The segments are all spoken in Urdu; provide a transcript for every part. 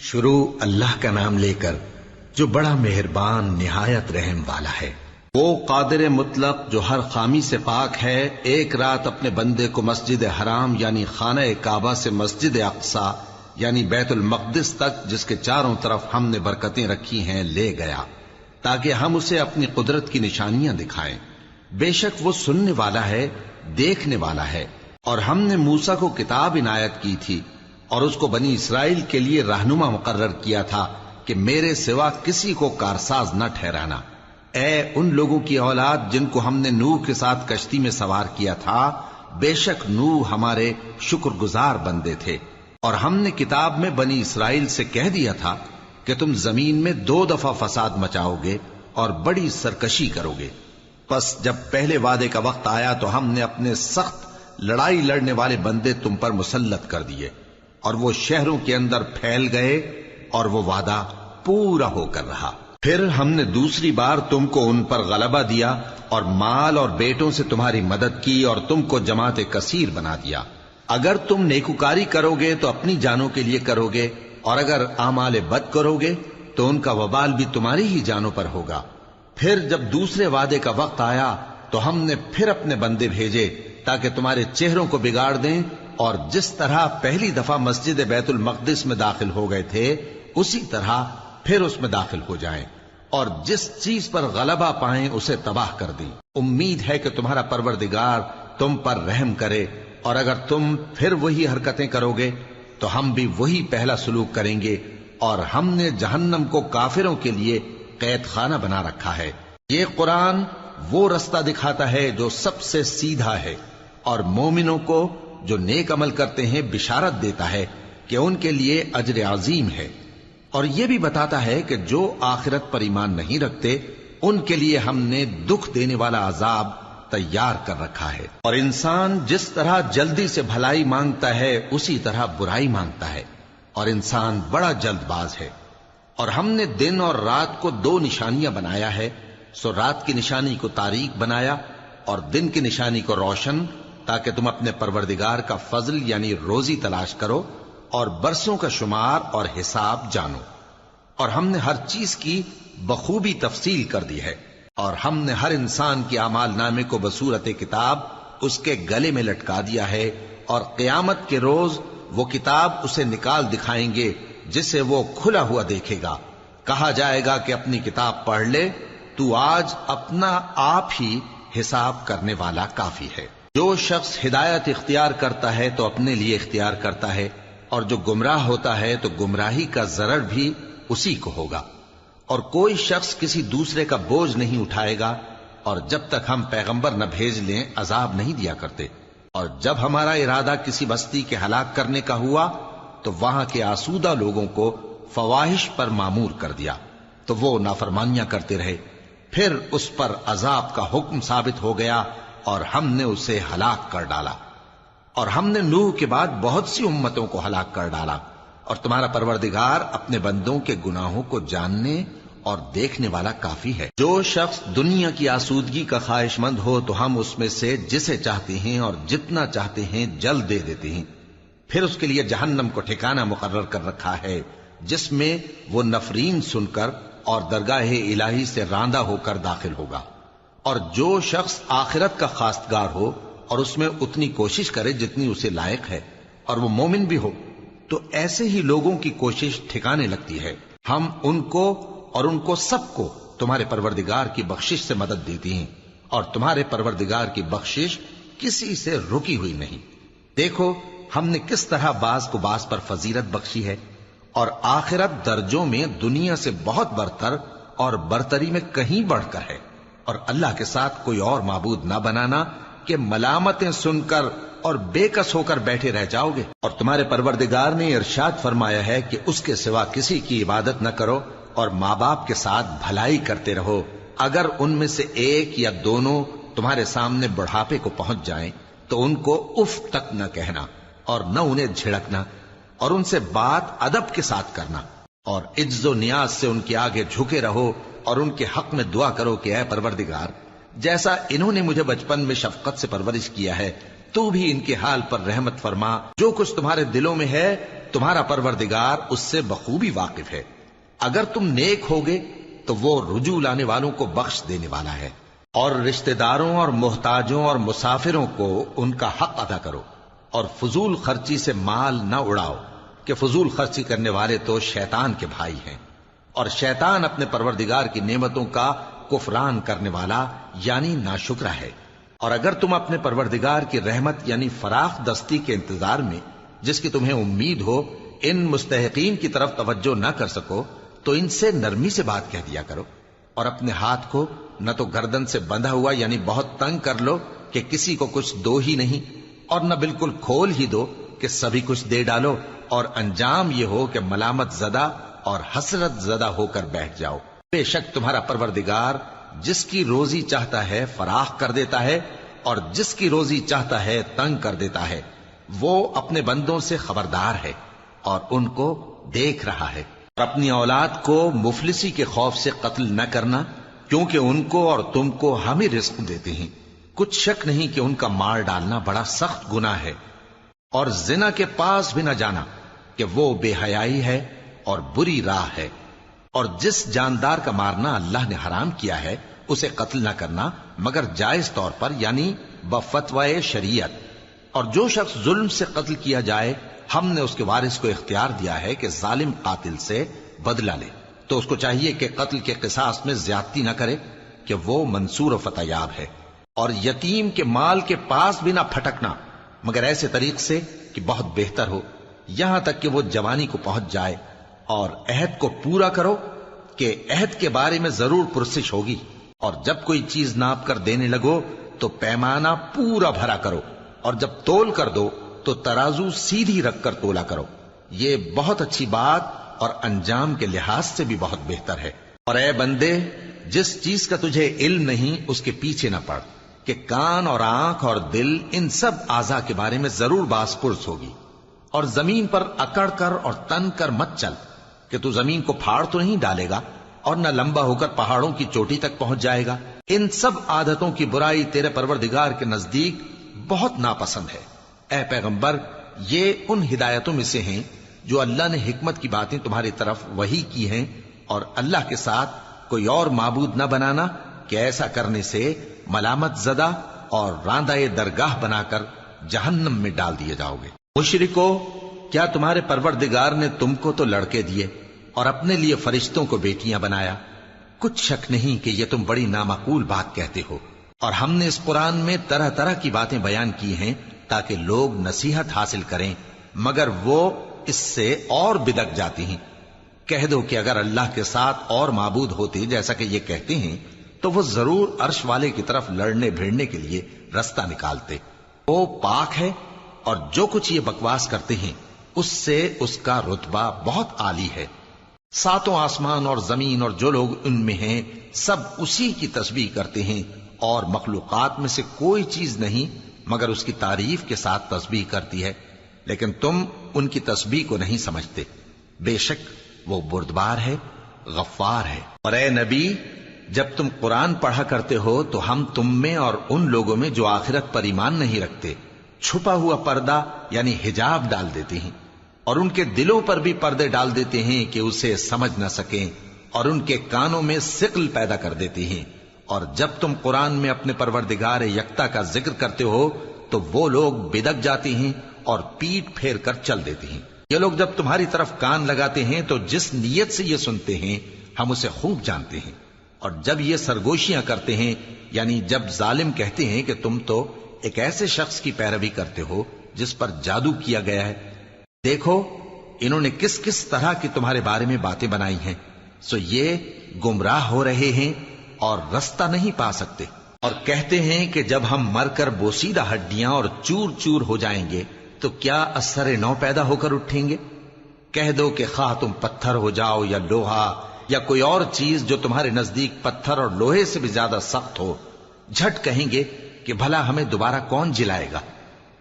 شروع اللہ کا نام لے کر جو بڑا مہربان نہایت رحم والا ہے۔ وہ قادر مطلق جو ہر خامی سے پاک ہے، ایک رات اپنے بندے کو مسجد حرام یعنی خانہ کعبہ سے مسجد اقصی یعنی بیت المقدس تک، جس کے چاروں طرف ہم نے برکتیں رکھی ہیں، لے گیا تاکہ ہم اسے اپنی قدرت کی نشانیاں دکھائیں۔ بے شک وہ سننے والا ہے، دیکھنے والا ہے۔ اور ہم نے موسیٰ کو کتاب عنایت کی تھی اور اس کو بنی اسرائیل کے لیے رہنما مقرر کیا تھا کہ میرے سوا کسی کو کارساز نہ ٹھہرانا۔ اے ان لوگوں کی اولاد جن کو ہم نے نوح کے ساتھ کشتی میں سوار کیا تھا، بے شک نوح ہمارے شکر گزار بندے تھے۔ اور ہم نے کتاب میں بنی اسرائیل سے کہہ دیا تھا کہ تم زمین میں 2 دفعہ فساد مچاؤ گے اور بڑی سرکشی کرو گے۔ پس جب پہلے وعدے کا وقت آیا تو ہم نے اپنے سخت لڑائی لڑنے والے بندے تم پر مسلط کر دیے، اور وہ شہروں کے اندر پھیل گئے، اور وہ وعدہ پورا ہو کر رہا۔ پھر ہم نے دوسری بار تم کو ان پر غلبہ دیا اور مال اور بیٹوں سے تمہاری مدد کی اور تم کو جماعت کثیر بنا دیا۔ اگر تم نیکوکاری کرو گے تو اپنی جانوں کے لیے کرو گے، اور اگر اعمال بد کرو گے تو ان کا وبال بھی تمہاری ہی جانوں پر ہوگا۔ پھر جب دوسرے وعدے کا وقت آیا تو ہم نے پھر اپنے بندے بھیجے تاکہ تمہارے چہروں کو بگاڑ دیں، اور جس طرح پہلی دفعہ مسجد بیت المقدس میں داخل ہو گئے تھے اسی طرح پھر اس میں داخل ہو جائیں، اور جس چیز پر غلبہ پائیں اسے تباہ کر دیں۔ امید ہے کہ تمہارا پروردگار تم پر رحم کرے، اور اگر تم پھر وہی حرکتیں کرو گے تو ہم بھی وہی پہلا سلوک کریں گے، اور ہم نے جہنم کو کافروں کے لیے قید خانہ بنا رکھا ہے۔ یہ قرآن وہ رستہ دکھاتا ہے جو سب سے سیدھا ہے، اور مومنوں کو جو نیک عمل کرتے ہیں بشارت دیتا ہے کہ ان کے لیے اجر عظیم ہے، اور یہ بھی بتاتا ہے کہ جو آخرت پر ایمان نہیں رکھتے ان کے لیے ہم نے دکھ دینے والا عذاب تیار کر رکھا ہے۔ اور انسان جس طرح جلدی سے بھلائی مانگتا ہے اسی طرح برائی مانگتا ہے، اور انسان بڑا جلد باز ہے۔ اور ہم نے دن اور رات کو 2 نشانیاں بنایا ہے، سو رات کی نشانی کو تاریک بنایا اور دن کی نشانی کو روشن، تاکہ تم اپنے پروردگار کا فضل یعنی روزی تلاش کرو اور برسوں کا شمار اور حساب جانو۔ اور ہم نے ہر چیز کی بخوبی تفصیل کر دی ہے، اور ہم نے ہر انسان کے اعمال نامے کو بصورت کتاب اس کے گلے میں لٹکا دیا ہے، اور قیامت کے روز وہ کتاب اسے نکال دکھائیں گے جسے وہ کھلا ہوا دیکھے گا۔ کہا جائے گا کہ اپنی کتاب پڑھ لے، تو آج اپنا آپ ہی حساب کرنے والا کافی ہے۔ جو شخص ہدایت اختیار کرتا ہے تو اپنے لیے اختیار کرتا ہے، اور جو گمراہ ہوتا ہے تو گمراہی کا ضرر بھی اسی کو ہوگا۔ اور کوئی شخص کسی دوسرے کا بوجھ نہیں اٹھائے گا، اور جب تک ہم پیغمبر نہ بھیج لیں عذاب نہیں دیا کرتے۔ اور جب ہمارا ارادہ کسی بستی کے ہلاک کرنے کا ہوا تو وہاں کے آسودہ لوگوں کو فواحش پر مامور کر دیا، تو وہ نافرمانیاں کرتے رہے۔ پھر اس پر عذاب کا حکم ثابت ہو گیا اور ہم نے اسے ہلاک کر ڈالا۔ اور ہم نے نوح کے بعد بہت سی امتوں کو ہلاک کر ڈالا، اور تمہارا پروردگار اپنے بندوں کے گناہوں کو جاننے اور دیکھنے والا کافی ہے۔ جو شخص دنیا کی آسودگی کا خواہش مند ہو تو ہم اس میں سے جسے چاہتے ہیں اور جتنا چاہتے ہیں جلد دے دیتے ہیں۔ پھر اس کے لیے جہنم کو ٹھکانہ مقرر کر رکھا ہے، جس میں وہ نفرین سن کر اور درگاہ الہی سے راندہ ہو کر داخل ہوگا۔ اور جو شخص آخرت کا خواستگار ہو اور اس میں اتنی کوشش کرے جتنی اسے لائق ہے، اور وہ مومن بھی ہو، تو ایسے ہی لوگوں کی کوشش ٹھکانے لگتی ہے۔ ہم ان کو اور ان کو سب کو تمہارے پروردگار کی بخشش سے مدد دیتی ہیں، اور تمہارے پروردگار کی بخشش کسی سے رکی ہوئی نہیں۔ دیکھو ہم نے کس طرح بعض کو بعض پر فضیلت بخشی ہے، اور آخرت درجوں میں دنیا سے بہت برتر اور برتری میں کہیں بڑھ کر ہے۔ اور اللہ کے ساتھ کوئی اور معبود نہ بنانا کہ ملامتیں سن کر اور بے کس ہو کر بیٹھے رہ جاؤ گے۔ اور تمہارے پروردگار نے ارشاد فرمایا ہے کہ اس کے سوا کسی کی عبادت نہ کرو، اور ماں باپ کے ساتھ بھلائی کرتے رہو۔ اگر ان میں سے ایک یا دونوں تمہارے سامنے بڑھاپے کو پہنچ جائیں تو ان کو اف تک نہ کہنا، اور نہ انہیں جھڑکنا، اور ان سے بات ادب کے ساتھ کرنا، اور عجز و نیاز سے ان کے آگے جھکے رہو، اور ان کے حق میں دعا کرو کہ اے پروردگار، جیسا انہوں نے مجھے بچپن میں شفقت سے پرورش کیا ہے، تو بھی ان کے حال پر رحمت فرما۔ جو کچھ تمہارے دلوں میں ہے تمہارا پروردگار اس سے بخوبی واقف ہے۔ اگر تم نیک ہوگے تو وہ رجوع لانے والوں کو بخش دینے والا ہے۔ اور رشتہ داروں اور محتاجوں اور مسافروں کو ان کا حق ادا کرو، اور فضول خرچی سے مال نہ اڑاؤ، کہ فضول خرچی کرنے والے تو شیطان کے بھائی ہیں، اور شیطان اپنے پروردگار کی نعمتوں کا کفران کرنے والا یعنی ناشکرا ہے۔ اور اگر تم اپنے پروردگار کی رحمت یعنی فراخ دستی کے انتظار میں، جس کی تمہیں امید ہو، ان مستحقین کی طرف توجہ نہ کر سکو تو ان سے نرمی سے بات کہہ دیا کرو، اور اپنے ہاتھ کو نہ تو گردن سے بندھا ہوا یعنی بہت تنگ کر لو کہ کسی کو کچھ دو ہی نہیں، اور نہ بالکل کھول ہی دو کہ سبھی کچھ دے ڈالو، اور انجام یہ ہو کہ ملامت زدہ اور حسرت زدہ ہو کر بیٹھ جاؤ۔ بے شک تمہارا پروردگار جس کی روزی چاہتا ہے فراخ کر دیتا ہے، اور جس کی روزی چاہتا ہے تنگ کر دیتا ہے۔ وہ اپنے بندوں سے خبردار ہے اور ان کو دیکھ رہا ہے۔ اور اپنی اولاد کو مفلسی کے خوف سے قتل نہ کرنا، کیونکہ ان کو اور تم کو ہم ہی رزق دیتے ہیں۔ کچھ شک نہیں کہ ان کا مار ڈالنا بڑا سخت گناہ ہے۔ اور زنا کے پاس بھی نہ جانا، کہ وہ بے حیائی ہے اور بری راہ ہے۔ اور جس جاندار کا مارنا اللہ نے حرام کیا ہے اسے قتل نہ کرنا مگر جائز طور پر یعنی بفتوائے شریعت۔ اور جو شخص ظلم سے قتل کیا جائے، ہم نے اس کے وارث کو اختیار دیا ہے کہ ظالم قاتل سے بدلہ لے، تو اس کو چاہیے کہ قتل کے قصاص میں زیادتی نہ کرے، کہ وہ منصور و فتح یاب ہے۔ اور یتیم کے مال کے پاس بھی نہ پھٹکنا مگر ایسے طریق سے کہ بہت بہتر ہو، یہاں تک کہ وہ جوانی کو پہنچ جائے۔ اور عہد کو پورا کرو، کہ عہد کے بارے میں ضرور پرسش ہوگی۔ اور جب کوئی چیز ناپ کر دینے لگو تو پیمانہ پورا بھرا کرو، اور جب تول کر دو تو ترازو سیدھی رکھ کر تولا کرو۔ یہ بہت اچھی بات اور انجام کے لحاظ سے بھی بہت بہتر ہے۔ اور اے بندے، جس چیز کا تجھے علم نہیں اس کے پیچھے نہ پڑ، کہ کان اور آنکھ اور دل ان سب اعضاء کے بارے میں ضرور باس پرس ہوگی۔ اور زمین پر اکڑ کر اور تن کر مت چل، کہ تو زمین کو پھاڑ تو نہیں ڈالے گا اور نہ لمبا ہو کر پہاڑوں کی چوٹی تک پہنچ جائے گا۔ ان سب عادتوں کی برائی تیرے پروردگار کے نزدیک بہت ناپسند ہے۔ اے پیغمبر، یہ ان ہدایتوں میں سے ہیں جو اللہ نے حکمت کی باتیں تمہاری طرف وحی کی ہیں، اور اللہ کے ساتھ کوئی اور معبود نہ بنانا، کہ ایسا کرنے سے ملامت زدہ اور راندہ درگاہ بنا کر جہنم میں ڈال دیے جاؤ گے۔ مشرکو، کیا تمہارے پروردگار نے تم کو تو لڑکے دیے اور اپنے لیے فرشتوں کو بیٹیاں بنایا؟ کچھ شک نہیں کہ یہ تم بڑی نامعقول بات کہتے ہو، اور ہم نے اس قرآن میں طرح طرح کی باتیں بیان کی ہیں تاکہ لوگ نصیحت حاصل کریں، مگر وہ اس سے اور بدک جاتی ہیں۔ کہہ دو کہ اگر اللہ کے ساتھ اور معبود ہوتے جیسا کہ یہ کہتے ہیں تو وہ ضرور عرش والے کی طرف لڑنے بھیڑنے کے لیے رستہ نکالتے۔ وہ پاک ہے، اور جو کچھ یہ بکواس کرتے ہیں اس سے اس کا رتبہ بہت عالی ہے۔ ساتوں آسمان اور زمین اور جو لوگ ان میں ہیں سب اسی کی تسبیح کرتے ہیں، اور مخلوقات میں سے کوئی چیز نہیں مگر اس کی تعریف کے ساتھ تسبیح کرتی ہے، لیکن تم ان کی تسبیح کو نہیں سمجھتے۔ بے شک وہ بردبار ہے، غفار ہے۔ اور اے نبی، جب تم قرآن پڑھا کرتے ہو تو ہم تم میں اور ان لوگوں میں جو آخرت پر ایمان نہیں رکھتے چھپا ہوا پردہ یعنی حجاب ڈال دیتے ہیں، اور ان کے دلوں پر بھی پردے ڈال دیتے ہیں کہ اسے سمجھ نہ سکیں، اور ان کے کانوں میں ثقل پیدا کر دیتے ہیں۔ اور جب تم قرآن میں اپنے پروردگار یکتا کا ذکر کرتے ہو تو وہ لوگ بدک جاتے ہیں اور پیٹ پھیر کر چل دیتے ہیں۔ یہ لوگ جب تمہاری طرف کان لگاتے ہیں تو جس نیت سے یہ سنتے ہیں ہم اسے خوب جانتے ہیں، اور جب یہ سرگوشیاں کرتے ہیں یعنی جب ظالم کہتے ہیں کہ تم تو ایک ایسے شخص کی پیروی کرتے ہو جس پر جادو کیا گیا ہے، دیکھو انہوں نے کس کس طرح کی تمہارے بارے میں باتیں بنائی ہیں، سو یہ گمراہ ہو رہے ہیں اور رستہ نہیں پا سکتے۔ اور کہتے ہیں کہ جب ہم مر کر بوسیدہ ہڈیاں اور چور چور ہو جائیں گے تو کیا اثر نو پیدا ہو کر اٹھیں گے؟ کہہ دو کہ خواہ تم پتھر ہو جاؤ یا لوہا یا کوئی اور چیز جو تمہارے نزدیک پتھر اور لوہے سے بھی زیادہ سخت ہو، جھٹ کہیں گے کہ بھلا ہمیں دوبارہ کون جلائے گا؟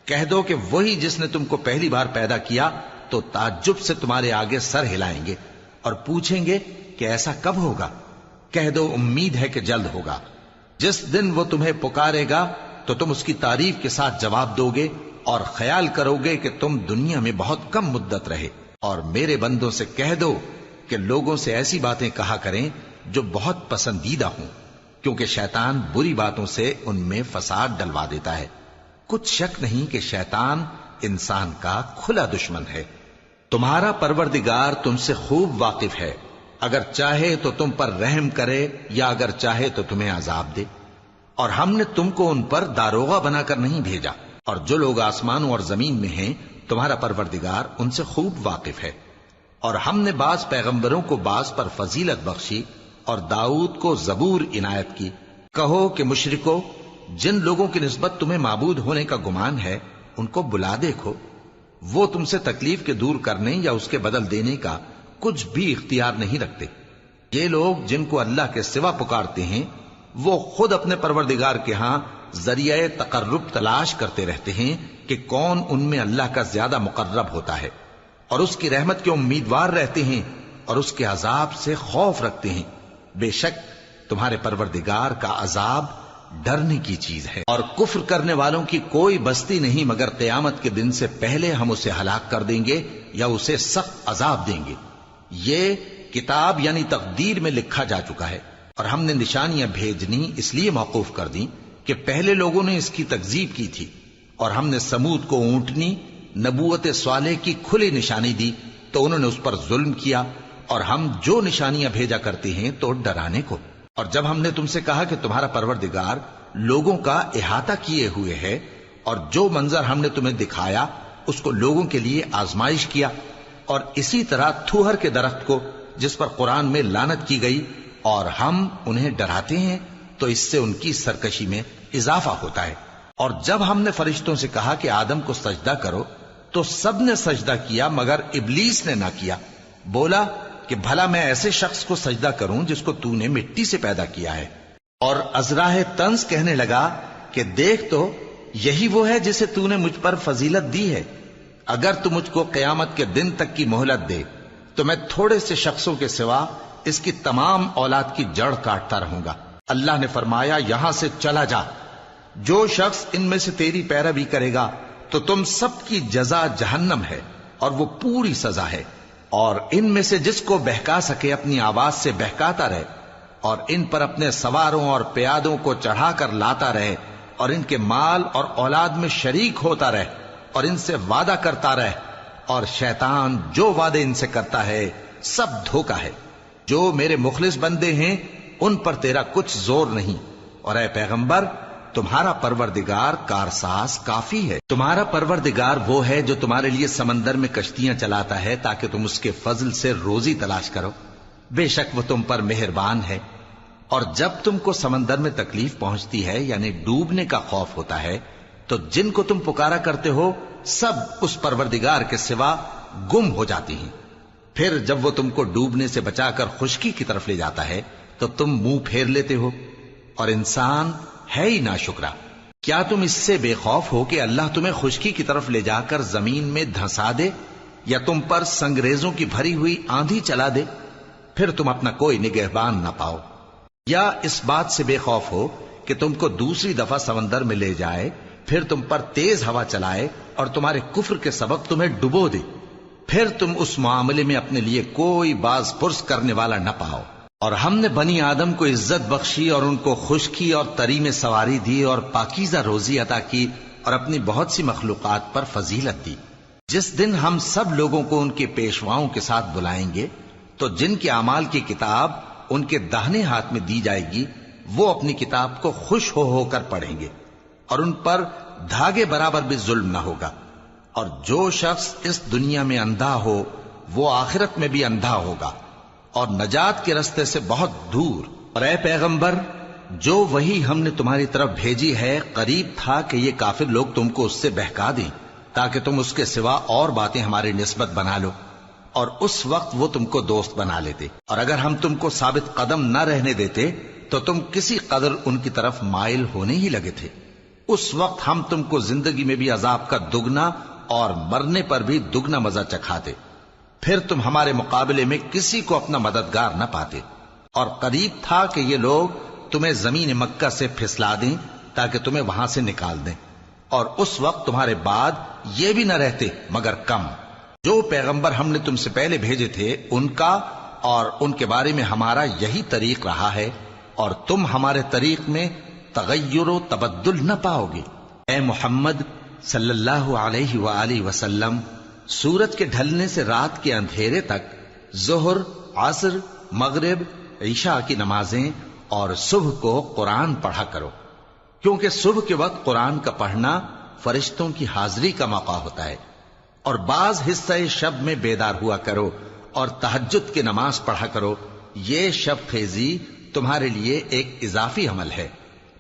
کہہ دو کہ وہی جس نے تم کو پہلی بار پیدا کیا تو تعجب سے تمہارے آگے سر ہلائیں گے اور پوچھیں گے کہ ایسا کب ہوگا؟ کہہ دو امید ہے کہ جلد ہوگا۔ جس دن وہ تمہیں پکارے گا تو تم اس کی تعریف کے ساتھ جواب دو گے اور خیال کرو گے کہ تم دنیا میں بہت کم مدت رہے۔ اور میرے بندوں سے کہہ دو کہ لوگوں سے ایسی باتیں کہا کریں جو بہت پسندیدہ ہوں، کیونکہ شیطان بری باتوں سے ان میں فساد ڈلوا دیتا ہے۔ کچھ شک نہیں کہ شیطان انسان کا کھلا دشمن ہے۔ تمہارا پروردگار تم سے خوب واقف ہے، اگر چاہے تو تم پر رحم کرے یا اگر چاہے تو تمہیں عذاب دے، اور ہم نے تم کو ان پر داروغہ بنا کر نہیں بھیجا، اور جو لوگ آسمانوں اور زمین میں ہیں تمہارا پروردگار ان سے خوب واقف ہے۔ اور ہم نے بعض پیغمبروں کو بعض پر فضیلت بخشی اور داؤد کو زبور عنایت کی۔ کہو کہ مشرکو، جن لوگوں کی نسبت تمہیں معبود ہونے کا گمان ہے ان کو بلا دیکھو، وہ تم سے تکلیف کے دور کرنے یا اس کے بدل دینے کا کچھ بھی اختیار نہیں رکھتے۔ یہ لوگ جن کو اللہ کے سوا پکارتے ہیں وہ خود اپنے پروردگار کے ہاں ذریعہ تقرب تلاش کرتے رہتے ہیں کہ کون ان میں اللہ کا زیادہ مقرب ہوتا ہے، اور اس کی رحمت کے امیدوار رہتے ہیں اور اس کے عذاب سے خوف رکھتے ہیں۔ بے شک تمہارے پروردگار کا عذاب ڈرنے کی چیز ہے، اور کفر کرنے والوں کی کوئی بستی نہیں مگر قیامت کے دن سے پہلے ہم اسے ہلاک کر دیں گے یا اسے سخت عذاب دیں گے۔ یہ کتاب یعنی تقدیر میں لکھا جا چکا ہے، اور ہم نے نشانیاں بھیجنی اس لیے موقوف کر دیں کہ پہلے لوگوں نے اس کی تکذیب کی تھی، اور ہم نے سمود کو اونٹنی نبوت صالح کی کھلی نشانی دی تو انہوں نے اس پر ظلم کیا، اور ہم جو نشانیاں بھیجا کرتے ہیں تو ڈرانے کو۔ اور جب ہم نے تم سے کہا کہ تمہارا پروردگار لوگوں کا احاطہ کیے ہوئے ہے، اور جو منظر ہم نے تمہیں دکھایا اس کو لوگوں کے لیے آزمائش کیا، اور اسی طرح تھوہر کے درخت کو جس پر قرآن میں لعنت کی گئی، اور ہم انہیں ڈراتے ہیں تو اس سے ان کی سرکشی میں اضافہ ہوتا ہے۔ اور جب ہم نے فرشتوں سے کہا کہ آدم کو سجدہ کرو تو سب نے سجدہ کیا مگر ابلیس نے نہ کیا، بولا کہ بھلا میں ایسے شخص کو سجدہ کروں جس کو تو نے مٹی سے پیدا کیا ہے۔ اور ازراہ طنز کہنے لگا کہ دیکھ تو یہی وہ ہے جسے تو نے مجھ پر فضیلت دی ہے، اگر تو مجھ کو قیامت کے دن تک کی مہلت دے تو میں تھوڑے سے شخصوں کے سوا اس کی تمام اولاد کی جڑ کاٹتا رہوں گا۔ اللہ نے فرمایا یہاں سے چلا جا، جو شخص ان میں سے تیری پیروی کرے گا تو تم سب کی جزا جہنم ہے اور وہ پوری سزا ہے، اور ان میں سے جس کو بہکا سکے اپنی آواز سے بہکاتا رہے، اور ان پر اپنے سواروں اور پیادوں کو چڑھا کر لاتا رہے، اور ان کے مال اور اولاد میں شریک ہوتا رہے، اور ان سے وعدہ کرتا رہے، اور شیطان جو وعدے ان سے کرتا ہے سب دھوکہ ہے۔ جو میرے مخلص بندے ہیں ان پر تیرا کچھ زور نہیں، اور اے پیغمبر تمہارا پروردگار کارساز کافی ہے۔ تمہارا پروردگار وہ ہے جو تمہارے لیے سمندر میں کشتیاں چلاتا ہے تاکہ تم اس کے فضل سے روزی تلاش کرو، بے شک وہ تم پر مہربان ہے۔ اور جب تم کو سمندر میں تکلیف پہنچتی ہے یعنی ڈوبنے کا خوف ہوتا ہے تو جن کو تم پکارا کرتے ہو سب اس پروردگار کے سوا گم ہو جاتی ہیں، پھر جب وہ تم کو ڈوبنے سے بچا کر خشکی کی طرف لے جاتا ہے تو تم منہ پھیر لیتے ہو، اور انسان ہے ہی ناشکرا۔ کیا تم اس سے بے خوف ہو کہ اللہ تمہیں خشکی کی طرف لے جا کر زمین میں دھنسا دے یا تم پر سنگریزوں کی بھری ہوئی آندھی چلا دے، پھر تم اپنا کوئی نگہبان نہ پاؤ؟ یا اس بات سے بے خوف ہو کہ تم کو دوسری دفعہ سمندر میں لے جائے، پھر تم پر تیز ہوا چلائے اور تمہارے کفر کے سبب تمہیں ڈبو دے، پھر تم اس معاملے میں اپنے لیے کوئی باز پرس کرنے والا نہ پاؤ۔ اور ہم نے بنی آدم کو عزت بخشی اور ان کو خشکی اور تری میں سواری دی اور پاکیزہ روزی عطا کی اور اپنی بہت سی مخلوقات پر فضیلت دی۔ جس دن ہم سب لوگوں کو ان کے پیشواؤں کے ساتھ بلائیں گے تو جن کے اعمال کی کتاب ان کے داہنے ہاتھ میں دی جائے گی وہ اپنی کتاب کو خوش ہو کر پڑھیں گے، اور ان پر دھاگے برابر بھی ظلم نہ ہوگا۔ اور جو شخص اس دنیا میں اندھا ہو وہ آخرت میں بھی اندھا ہوگا اور نجات کے رستے سے بہت دور۔ اور اے پیغمبر جو وہی ہم نے تمہاری طرف بھیجی ہے قریب تھا کہ یہ کافر لوگ تم کو اس سے بہکا دیں تاکہ تم اس کے سوا اور باتیں ہماری نسبت بنا لو، اور اس وقت وہ تم کو دوست بنا لیتے، اور اگر ہم تم کو ثابت قدم نہ رہنے دیتے تو تم کسی قدر ان کی طرف مائل ہونے ہی لگے تھے۔ اس وقت ہم تم کو زندگی میں بھی عذاب کا دگنا اور مرنے پر بھی دگنا مزہ چکھاتے، پھر تم ہمارے مقابلے میں کسی کو اپنا مددگار نہ پاتے۔ اور قریب تھا کہ یہ لوگ تمہیں زمین مکہ سے پھسلا دیں تاکہ تمہیں وہاں سے نکال دیں، اور اس وقت تمہارے بعد یہ بھی نہ رہتے مگر کم۔ جو پیغمبر ہم نے تم سے پہلے بھیجے تھے ان کا اور ان کے بارے میں ہمارا یہی طریق رہا ہے، اور تم ہمارے طریق میں تغیر و تبدل نہ پاؤ گے۔ اے محمد صلی اللہ علیہ وآلہ وسلم، سورج کے ڈھلنے سے رات کے اندھیرے تک ظہر، عصر، مغرب، عشاء کی نمازیں اور صبح کو قرآن پڑھا کرو، کیونکہ صبح کے وقت قرآن کا پڑھنا فرشتوں کی حاضری کا موقع ہوتا ہے، اور بعض حصہ شب میں بیدار ہوا کرو اور تہجد کی نماز پڑھا کرو۔ یہ شب خیزی تمہارے لیے ایک اضافی عمل ہے۔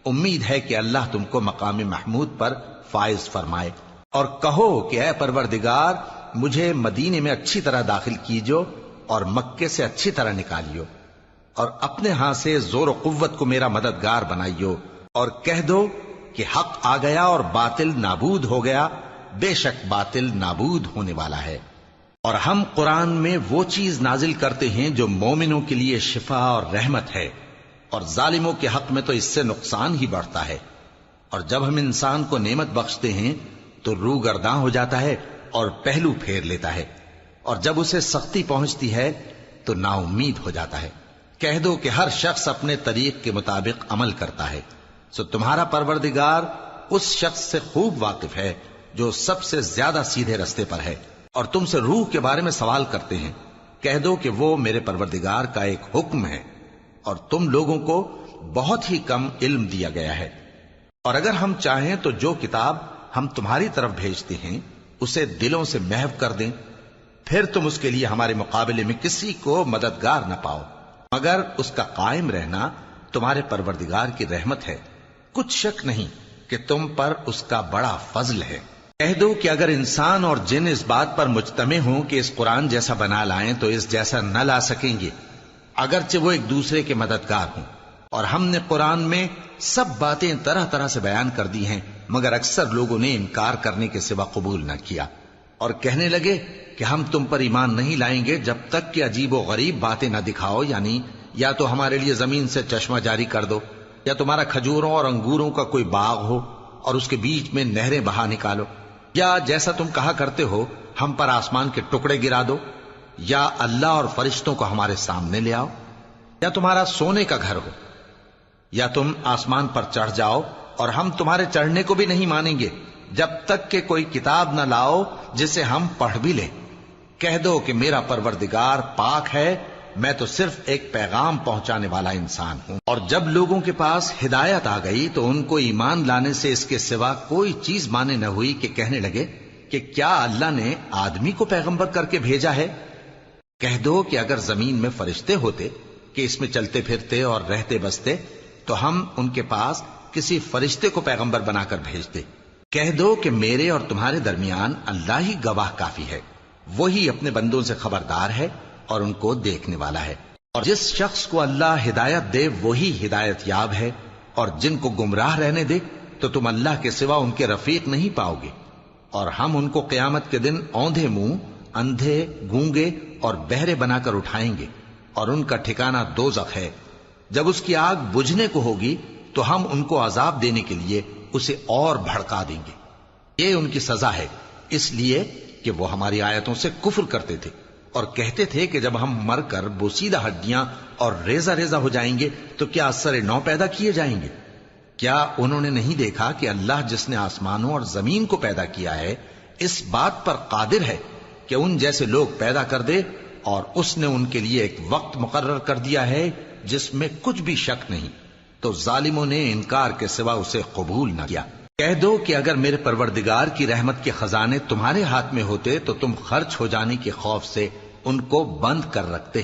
امید ہے کہ اللہ تم کو مقام محمود پر فائز فرمائے۔ اور کہو کہ اے پروردگار، مجھے مدینے میں اچھی طرح داخل کیجو اور مکے سے اچھی طرح نکالیو، اور اپنے ہاں سے زور و قوت کو میرا مددگار بنائیو، اور کہہ دو کہ حق آ گیا اور باطل نابود ہو گیا، بے شک باطل نابود ہونے والا ہے۔ اور ہم قرآن میں وہ چیز نازل کرتے ہیں جو مومنوں کے لیے شفا اور رحمت ہے، اور ظالموں کے حق میں تو اس سے نقصان ہی بڑھتا ہے۔ اور جب ہم انسان کو نعمت بخشتے ہیں تو روح گرداں ہو جاتا ہے اور پہلو پھیر لیتا ہے، اور جب اسے سختی پہنچتی ہے تو نا امید ہو جاتا ہے۔ کہہ دو کہ ہر شخص اپنے طریق کے مطابق عمل کرتا ہے، سو تمہارا پروردگار اس شخص سے خوب واقف ہے جو سب سے زیادہ سیدھے رستے پر ہے۔ اور تم سے روح کے بارے میں سوال کرتے ہیں، کہہ دو کہ وہ میرے پروردگار کا ایک حکم ہے، اور تم لوگوں کو بہت ہی کم علم دیا گیا ہے۔ اور اگر ہم چاہیں تو جو کتاب ہم تمہاری طرف بھیجتے ہیں اسے دلوں سے محو کر دیں، پھر تم اس کے لیے ہمارے مقابلے میں کسی کو مددگار نہ پاؤ، مگر اس کا قائم رہنا تمہارے پروردگار کی رحمت ہے، کچھ شک نہیں کہ تم پر اس کا بڑا فضل ہے۔ کہہ دو کہ اگر انسان اور جن اس بات پر مجتمع ہوں کہ اس قرآن جیسا بنا لائیں تو اس جیسا نہ لا سکیں گے، اگرچہ وہ ایک دوسرے کے مددگار ہوں۔ اور ہم نے قرآن میں سب باتیں طرح طرح سے بیان کر دی ہیں، مگر اکثر لوگوں نے انکار کرنے کے سوا قبول نہ کیا، اور کہنے لگے کہ ہم تم پر ایمان نہیں لائیں گے جب تک کہ عجیب و غریب باتیں نہ دکھاؤ، یعنی یا تو ہمارے لیے زمین سے چشمہ جاری کر دو، یا تمہارا کھجوروں اور انگوروں کا کوئی باغ ہو اور اس کے بیچ میں نہریں بہا نکالو، یا جیسا تم کہا کرتے ہو ہم پر آسمان کے ٹکڑے گرا دو، یا اللہ اور فرشتوں کو ہمارے سامنے لے آؤ، یا تمہارا سونے کا گھر ہو، یا تم آسمان پر چڑھ جاؤ اور ہم تمہارے چڑھنے کو بھی نہیں مانیں گے جب تک کہ کوئی کتاب نہ لاؤ جسے ہم پڑھ بھی لیں۔ کہہ دو کہ میرا پروردگار پاک ہے، میں تو صرف ایک پیغام پہنچانے والا انسان ہوں۔ اور جب لوگوں کے پاس ہدایت آ گئی تو ان کو ایمان لانے سے اس کے سوا کوئی چیز مانے نہ ہوئی کہ کہنے لگے کہ کیا اللہ نے آدمی کو پیغمبر کر کے بھیجا ہے؟ کہہ دو کہ اگر زمین میں فرشتے ہوتے کہ اس میں چلتے پھرتے اور رہتے بستے تو ہم ان کے پاس کسی فرشتے کو پیغمبر بنا کر بھیجتے۔ کہہ دو کہ میرے اور تمہارے درمیان اللہ ہی گواہ کافی ہے، وہی اپنے بندوں سے خبردار ہے اور ان کو دیکھنے والا ہے۔ اور جس شخص کو اللہ ہدایت دے وہی ہدایت یاب ہے، اور جن کو گمراہ رہنے دے تو تم اللہ کے سوا ان کے رفیق نہیں پاؤ گے۔ اور ہم ان کو قیامت کے دن اوندھے منہ، اندھے، گونگے اور بہرے بنا کر اٹھائیں گے، اور ان کا ٹھکانہ دوزخ ہے۔ جب اس کی آگ بجھنے کو ہوگی تو ہم ان کو عذاب دینے کے لیے اسے اور بھڑکا دیں گے۔ یہ ان کی سزا ہے، اس لیے کہ وہ ہماری آیتوں سے کفر کرتے تھے اور کہتے تھے کہ جب ہم مر کر بوسیدہ ہڈیاں اور ریزہ ریزہ ہو جائیں گے تو کیا اثر نو پیدا کیے جائیں گے؟ کیا انہوں نے نہیں دیکھا کہ اللہ جس نے آسمانوں اور زمین کو پیدا کیا ہے اس بات پر قادر ہے کہ ان جیسے لوگ پیدا کر دے، اور اس نے ان کے لیے ایک وقت مقرر کر دیا ہے جس میں کچھ بھی شک نہیں، تو ظالموں نے انکار کے سوا اسے قبول نہ کیا۔ کہہ دو کہ اگر میرے پروردگار کی رحمت کے خزانے تمہارے ہاتھ میں ہوتے تو تم خرچ ہو جانے کے خوف سے ان کو بند کر رکھتے،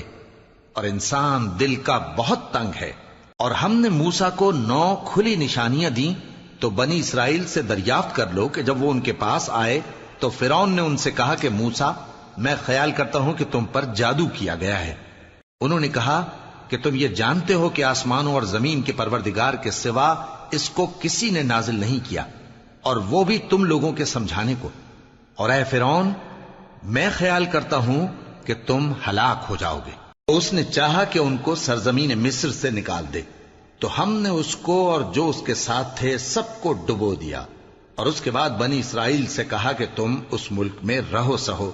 اور انسان دل کا بہت تنگ ہے۔ اور ہم نے موسیٰ کو 9 کھلی نشانیاں دیں تو بنی اسرائیل سے دریافت کر لو کہ جب وہ ان کے پاس آئے تو فرعون نے ان سے کہا کہ موسیٰ، میں خیال کرتا ہوں کہ تم پر جادو کیا گیا ہے۔ انہوں نے کہا کہ تم یہ جانتے ہو کہ آسمانوں اور زمین کے پروردگار کے سوا اس کو کسی نے نازل نہیں کیا، اور وہ بھی تم لوگوں کے سمجھانے کو۔ اور اے فرعون، میں خیال کرتا ہوں کہ تم ہلاک ہو جاؤ گے۔ اس نے چاہا کہ ان کو سرزمین مصر سے نکال دے، تو ہم نے اس کو اور جو اس کے ساتھ تھے سب کو ڈبو دیا، اور اس کے بعد بنی اسرائیل سے کہا کہ تم اس ملک میں رہو سہو،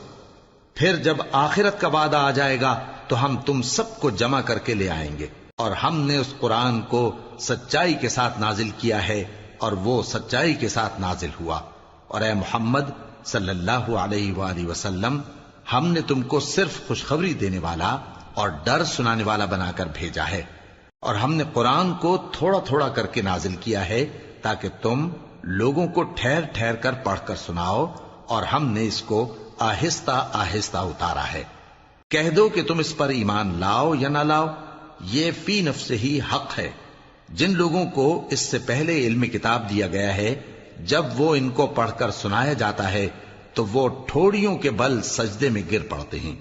پھر جب آخرت کا وعدہ آ جائے گا تو ہم تم سب کو جمع کر کے لے آئیں گے، اور ہم نے اس قرآن کو سچائی کے ساتھ نازل کیا ہے اور وہ سچائی کے ساتھ نازل ہوا۔ اور اے محمد صلی اللہ علیہ وآلہ وسلم، ہم نے تم کو صرف خوشخبری دینے والا اور ڈر سنانے والا بنا کر بھیجا ہے، اور ہم نے قرآن کو تھوڑا تھوڑا کر کے نازل کیا ہے تاکہ تم لوگوں کو ٹھہر ٹھہر کر پڑھ کر سناؤ، اور ہم نے اس کو آہستہ آہستہ اتارا ہے۔ کہہ دو کہ تم اس پر ایمان لاؤ یا نہ لاؤ، یہ فی نفس ہی حق ہے۔ جن لوگوں کو اس سے پہلے علم کتاب دیا گیا ہے، جب وہ ان کو پڑھ کر سنایا جاتا ہے تو وہ ٹھوڑیوں کے بل سجدے میں گر پڑتے ہیں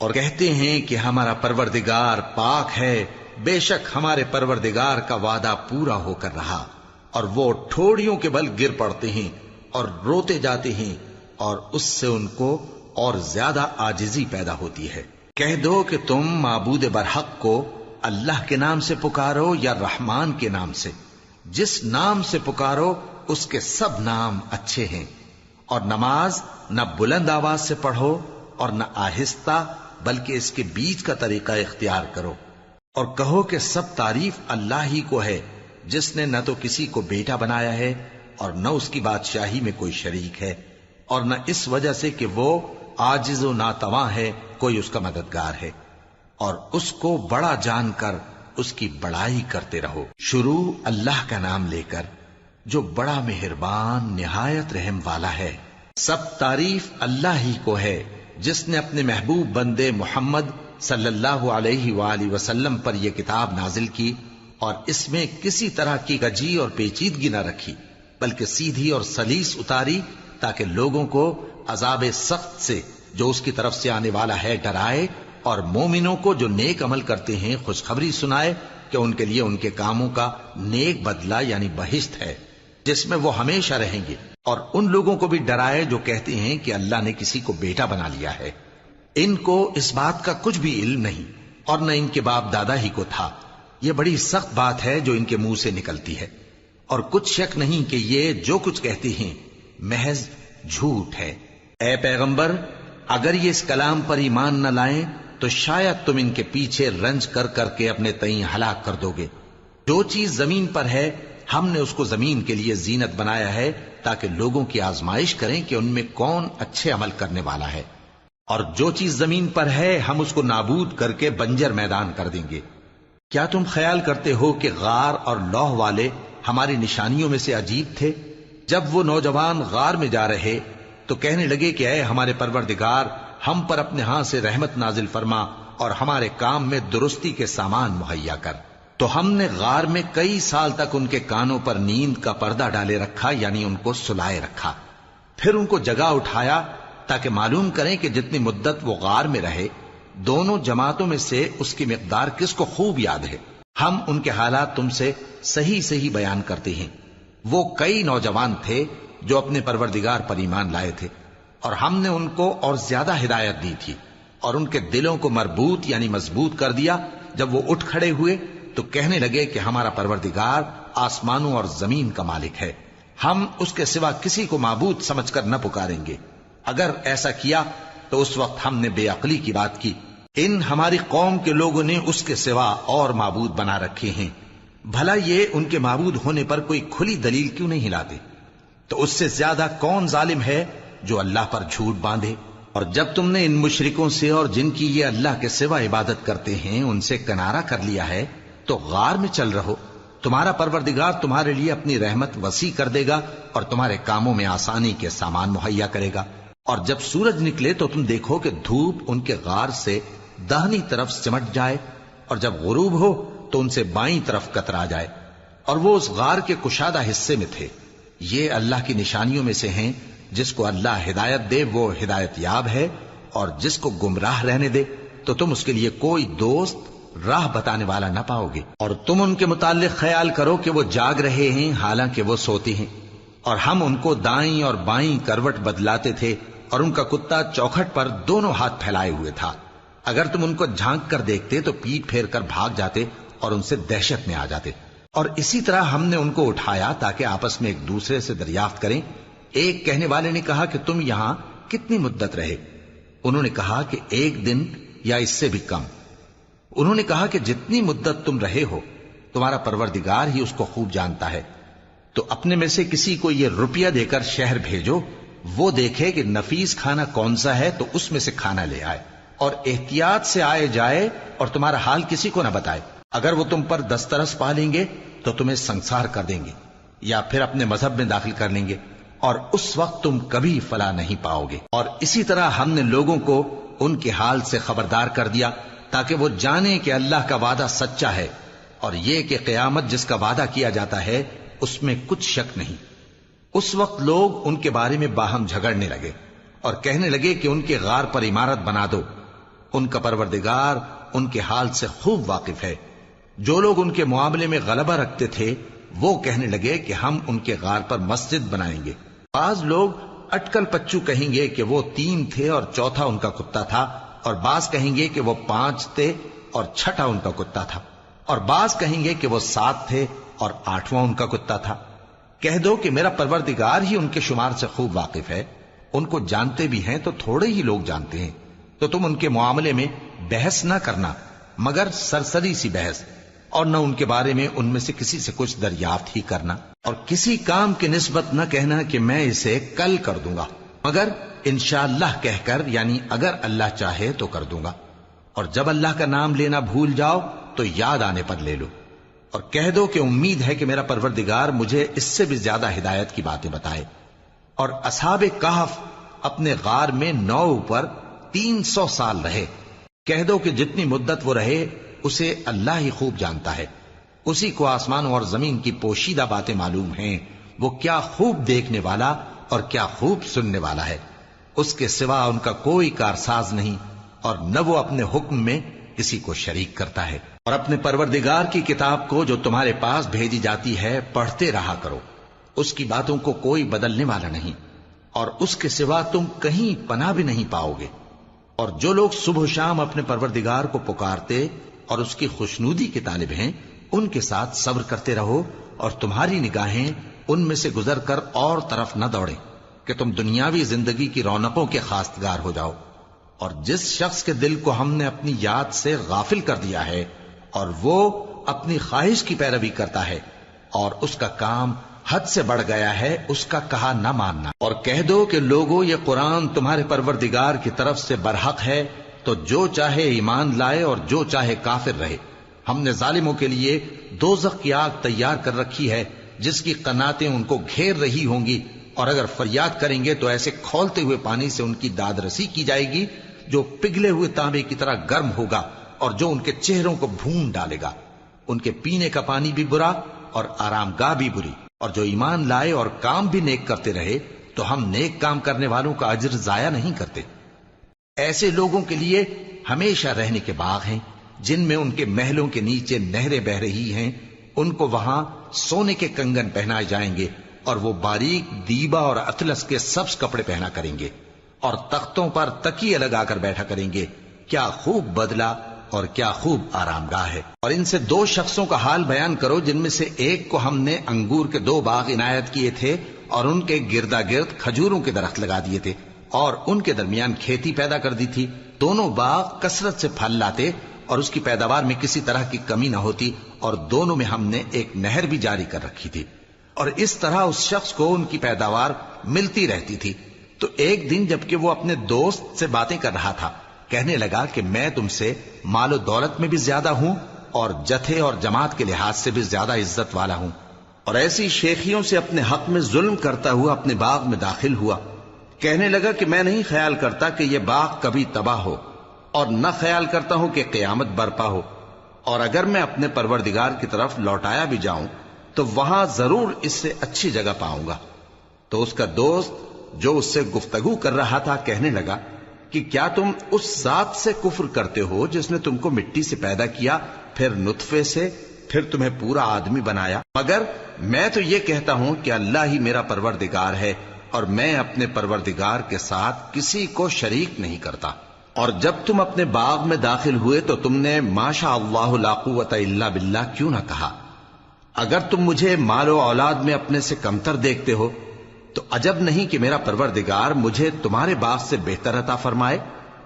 اور کہتے ہیں کہ ہمارا پروردگار پاک ہے، بے شک ہمارے پروردگار کا وعدہ پورا ہو کر رہا، اور وہ ٹھوڑیوں کے بل گر پڑتے ہیں اور روتے جاتے ہیں، اور اس سے ان کو اور زیادہ عاجزی پیدا ہوتی ہے۔ کہہ دو کہ تم معبود برحق کو اللہ کے نام سے پکارو یا رحمان کے نام سے، جس نام سے پکارو اس کے سب نام اچھے ہیں، اور نماز نہ بلند آواز سے پڑھو اور نہ آہستہ، بلکہ اس کے بیچ کا طریقہ اختیار کرو، اور کہو کہ سب تعریف اللہ ہی کو ہے، جس نے نہ تو کسی کو بیٹا بنایا ہے اور نہ اس کی بادشاہی میں کوئی شریک ہے، اور نہ اس وجہ سے کہ وہ عاجز و ناتواں ہے کوئی اس کا مددگار ہے، اور اس کو بڑا جان کر اس کی بڑائی کرتے رہو۔ شروع اللہ کا نام لے کر جو بڑا مہربان نہایت رحم والا ہے۔ سب تعریف اللہ ہی کو ہے جس نے اپنے محبوب بندے محمد صلی اللہ علیہ وآلہ وسلم پر یہ کتاب نازل کی، اور اس میں کسی طرح کی کجی اور پیچیدگی نہ رکھی، بلکہ سیدھی اور سلیس اتاری تاکہ لوگوں کو عذاب سخت سے جو اس کی طرف سے آنے والا ہے ڈرائے، اور مومنوں کو جو نیک عمل کرتے ہیں خوشخبری سنائے کہ ان کے لیے ان کے کاموں کا نیک بدلہ یعنی بہشت ہے جس میں وہ ہمیشہ رہیں گے، اور ان لوگوں کو بھی ڈرائے جو کہتے ہیں کہ اللہ نے کسی کو بیٹا بنا لیا ہے۔ ان کو اس بات کا کچھ بھی علم نہیں، اور نہ ان کے باپ دادا ہی کو تھا۔ یہ بڑی سخت بات ہے جو ان کے منہ سے نکلتی ہے، اور کچھ شک نہیں کہ یہ جو کچھ کہتے ہیں محض جھوٹ ہے۔ اے پیغمبر، اگر یہ اس کلام پر ایمان نہ لائیں تو شاید تم ان کے پیچھے رنج کر کر کے اپنے تئیں ہلاک کر دو گے۔ جو چیز زمین پر ہے ہم نے اس کو زمین کے لیے زینت بنایا ہے تاکہ لوگوں کی آزمائش کریں کہ ان میں کون اچھے عمل کرنے والا ہے، اور جو چیز زمین پر ہے ہم اس کو نابود کر کے بنجر میدان کر دیں گے۔ کیا تم خیال کرتے ہو کہ غار اور لوح والے ہماری نشانیوں میں سے عجیب تھے؟ جب وہ نوجوان غار میں جا رہے تو کہنے لگے کہ اے ہمارے پروردگار، ہم پر اپنے ہاں سے رحمت نازل فرما اور ہمارے کام میں درستی کے سامان مہیا کر۔ تو ہم نے غار میں کئی سال تک ان کے کانوں پر نیند کا پردہ ڈالے رکھا، یعنی ان کو سلائے رکھا، پھر ان کو جگا اٹھایا تاکہ معلوم کریں کہ جتنی مدت وہ غار میں رہے دونوں جماعتوں میں سے اس کی مقدار کس کو خوب یاد ہے۔ ہم ان کے حالات تم سے صحیح صحیح بیان کرتے ہیں۔ وہ کئی نوجوان تھے جو اپنے پروردگار پر ایمان لائے تھے، اور ہم نے ان کو اور زیادہ ہدایت دی تھی، اور ان کے دلوں کو مربوط یعنی مضبوط کر دیا۔ جب وہ اٹھ کھڑے ہوئے تو کہنے لگے کہ ہمارا پروردگار آسمانوں اور زمین کا مالک ہے، ہم اس کے سوا کسی کو معبود سمجھ کر نہ پکاریں گے۔ اگر ایسا کیا تو اس وقت ہم نے بے عقلی کی بات کی۔ ان ہماری قوم کے لوگوں نے اس کے سوا اور معبود بنا رکھے ہیں، بھلا یہ ان کے معبود ہونے پر کوئی کھلی دلیل کیوں نہیں ہلاتے؟ تو اس سے زیادہ کون ظالم ہے جو اللہ پر جھوٹ باندھے؟ اور جب تم نے ان مشرکوں سے اور جن کی یہ اللہ کے سوا عبادت کرتے ہیں ان سے کنارہ کر لیا ہے تو غار میں چل رہو، تمہارا پروردگار تمہارے لیے اپنی رحمت وسیع کر دے گا اور تمہارے کاموں میں آسانی کے سامان مہیا کرے گا۔ اور جب سورج نکلے تو تم دیکھو کہ دھوپ ان کے غار سے داہنی طرف سمٹ جائے، اور جب غروب ہو تو ان سے بائیں طرف کترا جائے، اور وہ اس غار کے کشادہ حصے میں تھے۔ یہ اللہ کی نشانیوں میں سے ہیں، جس کو اللہ ہدایت دے وہ ہدایت یاب ہے، اور جس کو گمراہ رہنے دے تو تم اس کے لیے کوئی دوست راہ بتانے والا نہ پاؤ گے۔ اور تم ان کے متعلق خیال کرو کہ وہ جاگ رہے ہیں حالانکہ وہ سوتے ہیں، اور ہم ان کو دائیں اور بائیں کروٹ بدلاتے تھے، اور ان کا کتا چوکھٹ پر دونوں ہاتھ پھیلائے ہوئے تھا۔ اگر تم ان کو جھانک کر دیکھتے تو پیٹ پھیر کر بھاگ جاتے اور ان سے دہشت میں آ جاتے۔ اور اسی طرح ہم نے ان کو اٹھایا تاکہ آپس میں ایک دوسرے سے دریافت کریں۔ ایک کہنے والے نے کہا کہ تم یہاں کتنی مدت رہے؟ انہوں نے کہا کہ 1 دن یا اس سے بھی کم۔ انہوں نے کہا کہ جتنی مدت تم رہے ہو تمہارا پروردگار ہی اس کو خوب جانتا ہے، تو اپنے میں سے کسی کو یہ روپیہ دے کر شہر بھیجو، وہ دیکھے کہ نفیس کھانا کون سا ہے تو اس میں سے کھانا لے آئے، اور احتیاط سے آئے جائے اور تمہارا حال کسی کو نہ بتائے۔ اگر وہ تم پر دسترس پا لیں گے تو تمہیں سنسار کر دیں گے یا پھر اپنے مذہب میں داخل کر لیں گے، اور اس وقت تم کبھی فلاح نہیں پاؤ گے۔ اور اسی طرح ہم نے لوگوں کو ان کے حال سے خبردار کر دیا تاکہ وہ جانیں کہ اللہ کا وعدہ سچا ہے، اور یہ کہ قیامت جس کا وعدہ کیا جاتا ہے اس میں کچھ شک نہیں۔ اس وقت لوگ ان کے بارے میں باہم جھگڑنے لگے اور کہنے لگے کہ ان کے غار پر عمارت بنا دو۔ ان کا پروردگار ان کے حال سے خوب واقف ہے۔ جو لوگ ان کے معاملے میں غلبہ رکھتے تھے وہ کہنے لگے کہ ہم ان کے غار پر مسجد بنائیں گے۔ بعض لوگ اٹکل پچو کہیں گے کہ وہ 3 تھے اور چوتھا ان کا کتا تھا، اور بعض کہیں گے کہ وہ 5 تھے اور چھٹا ان کا کتا تھا، اور بعض کہیں گے کہ وہ 7 تھے اور 8واں ان کا کتا تھا۔ کہہ دو کہ میرا پروردگار ہی ان کے شمار سے خوب واقف ہے، ان کو جانتے بھی ہیں تو تھوڑے ہی لوگ جانتے ہیں، تو تم ان کے معاملے میں بحث نہ کرنا مگر سرسری سی بحث، اور نہ ان کے بارے میں ان میں سے کسی سے کچھ دریافت ہی کرنا، اور کسی کام کی نسبت نہ کہنا کہ میں اسے کل کر دوں گا، مگر انشاءاللہ کہہ کر، یعنی اگر اللہ چاہے تو کر دوں گا، اور جب اللہ کا نام لینا بھول جاؤ تو یاد آنے پر لے لو، اور کہہ دو کہ امید ہے کہ میرا پروردگار مجھے اس سے بھی زیادہ ہدایت کی باتیں بتائے۔ اور اصحاب کہف اپنے غار میں 9 پر 300 سال رہے۔ کہہ دو کہ جتنی مدت وہ رہے اسے اللہ ہی خوب جانتا ہے، اسی کو آسمانوں اور زمین کی پوشیدہ باتیں معلوم ہیں، وہ کیا خوب دیکھنے والا اور کیا خوب سننے والا ہے۔ اس کے سوا ان کا کوئی کارساز نہیں، اور نہ وہ اپنے حکم میں کسی کو شریک کرتا ہے۔ اور اپنے پروردگار کی کتاب کو جو تمہارے پاس بھیجی جاتی ہے پڑھتے رہا کرو، اس کی باتوں کو کوئی بدلنے والا نہیں، اور اس کے سوا تم کہیں پناہ بھی نہیں پاؤ گے۔ اور جو لوگ صبح و شام اپنے پروردگار کو پکارتے اور اس کی خوشنودی کے طالب ہیں، ان کے ساتھ صبر کرتے رہو، اور تمہاری نگاہیں ان میں سے گزر کر اور طرف نہ دوڑیں کہ تم دنیاوی زندگی کی رونقوں کے خواستگار ہو جاؤ۔ اور جس شخص کے دل کو ہم نے اپنی یاد سے غافل کر دیا ہے اور وہ اپنی خواہش کی پیروی کرتا ہے اور اس کا کام حد سے بڑھ گیا ہے، اس کا کہا نہ ماننا۔ اور کہہ دو کہ لوگوں یہ قرآن تمہارے پروردگار کی طرف سے برحق ہے، تو جو چاہے ایمان لائے اور جو چاہے کافر رہے۔ ہم نے ظالموں کے لیے دوزخ کی آگ تیار کر رکھی ہے جس کی قناتیں ان کو گھیر رہی ہوں گی، اور اگر فریاد کریں گے تو ایسے کھولتے ہوئے پانی سے ان کی داد رسی کی جائے گی جو پگھلے ہوئے تانبے کی طرح گرم ہوگا، اور جو ان کے چہروں کو بھون ڈالے گا۔ ان کے پینے کا پانی بھی برا اور آرام گاہ بھی بری۔ اور جو ایمان لائے اور کام بھی نیک کرتے رہے تو ہم نیک کام کرنے والوں کا اجر ضائع نہیں کرتے۔ ایسے لوگوں کے لیے ہمیشہ رہنے کے باغ ہیں جن میں ان کے محلوں کے نیچے نہریں بہ رہی ہیں، ان کو وہاں سونے کے کنگن پہنائے جائیں گے، اور وہ باریک دیبا اور اطلس کے سبز کپڑے پہنا کریں گے، اور تختوں پر تکیے لگا کر بیٹھا کریں گے۔ کیا خوب بدلہ اور کیا خوب آرام گاہ ہے۔ اور ان سے 2 شخصوں کا حال بیان کرو جن میں سے ایک کو ہم نے انگور کے 2 باغ عنایت کیے تھے اور ان کے گردا گرد کھجوروں کے درخت لگا دیے تھے اور ان کے درمیان کھیتی پیدا کر دی تھی۔ دونوں باغ کثرت سے پھل لاتے اور اس کی پیداوار میں کسی طرح کی کمی نہ ہوتی، اور دونوں میں ہم نے ایک نہر بھی جاری کر رکھی تھی، اور اس طرح اس شخص کو ان کی پیداوار ملتی رہتی تھی۔ تو ایک دن جبکہ وہ اپنے دوست سے باتیں کر رہا تھا، کہنے لگا کہ میں تم سے مال و دولت میں بھی زیادہ ہوں اور جتھے اور جماعت کے لحاظ سے بھی زیادہ عزت والا ہوں، اور ایسی شیخیوں سے اپنے حق میں ظلم کرتا ہوا اپنے باغ میں داخل ہوا۔ کہنے لگا کہ میں نہیں خیال کرتا کہ یہ باغ کبھی تباہ ہو، اور نہ خیال کرتا ہوں کہ قیامت برپا ہو، اور اگر میں اپنے پروردگار کی طرف لوٹایا بھی جاؤں تو وہاں ضرور اس سے اچھی جگہ پاؤں گا۔ تو اس کا دوست جو اس سے گفتگو کر رہا تھا کہنے لگا کہ کیا تم اس ذات سے کفر کرتے ہو جس نے تم کو مٹی سے پیدا کیا، پھر نطفے سے، پھر تمہیں پورا آدمی بنایا؟ مگر میں تو یہ کہتا ہوں کہ اللہ ہی میرا پروردگار ہے، اور میں اپنے پروردگار کے ساتھ کسی کو شریک نہیں کرتا۔ اور جب تم اپنے باغ میں داخل ہوئے تو تم نے ما شاء اللہ لا قوت الا باللہ کیوں نہ کہا؟ اگر تم مجھے مال و اولاد میں اپنے سے کمتر دیکھتے ہو تو عجب نہیں کہ میرا پروردگار مجھے تمہارے باغ سے بہتر عطا فرمائے۔